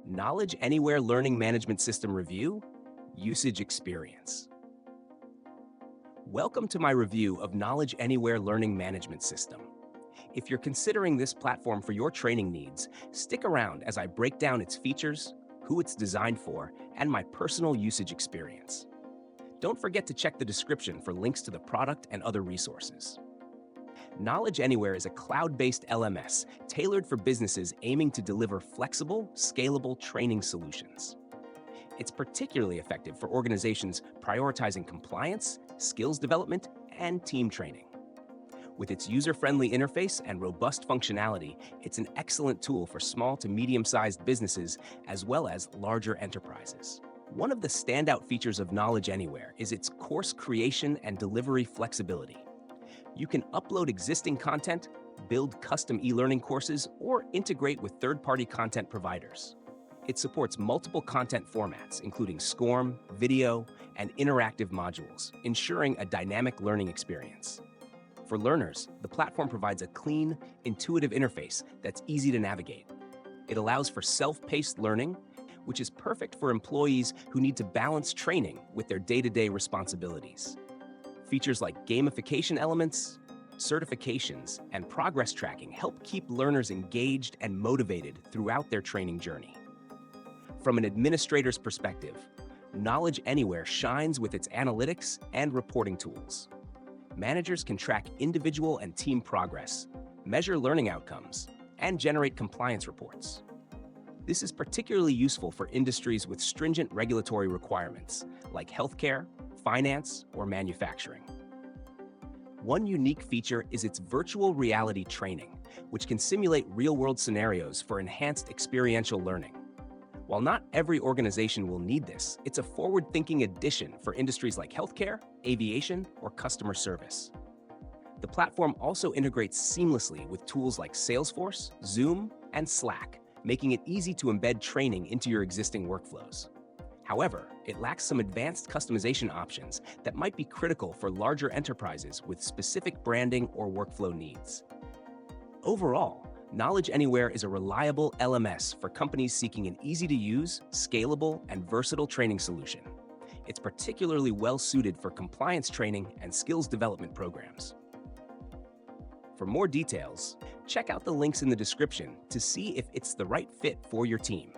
Knowledge Anywhere Learning Management System Review, Usage Experience. Welcome to my review of Knowledge Anywhere Learning Management System. If you're considering this platform for your training needs, stick around as I break down its features, who it's designed for, and my personal usage experience. Don't forget to check the description for links to the product and other resources. Knowledge Anywhere is a cloud-based LMS tailored for businesses aiming to deliver flexible, scalable training solutions. It's particularly effective for organizations prioritizing compliance, skills development, and team training. With its user-friendly interface and robust functionality, it's an excellent tool for small to medium-sized businesses as well as larger enterprises. One of the standout features of Knowledge Anywhere is its course creation and delivery flexibility. You can upload existing content, build custom e-learning courses, or integrate with third-party content providers. It supports multiple content formats, including SCORM, video, and interactive modules, ensuring a dynamic learning experience. For learners, the platform provides a clean, intuitive interface that's easy to navigate. It allows for self-paced learning, which is perfect for employees who need to balance training with their day-to-day responsibilities. Features like gamification elements, certifications, and progress tracking help keep learners engaged and motivated throughout their training journey. From an administrator's perspective, Knowledge Anywhere shines with its analytics and reporting tools. Managers can track individual and team progress, measure learning outcomes, and generate compliance reports. This is particularly useful for industries with stringent regulatory requirements, like healthcare, finance, or manufacturing. One unique feature is its virtual reality training, which can simulate real-world scenarios for enhanced experiential learning. While not every organization will need this, it's a forward-thinking addition for industries like healthcare, aviation, or customer service. The platform also integrates seamlessly with tools like Salesforce, Zoom, and Slack, making it easy to embed training into your existing workflows. However, it lacks some advanced customization options that might be critical for larger enterprises with specific branding or workflow needs. Overall, Knowledge Anywhere is a reliable LMS for companies seeking an easy-to-use, scalable, and versatile training solution. It's particularly well-suited for compliance training and skills development programs. For more details, check out the links in the description to see if it's the right fit for your team.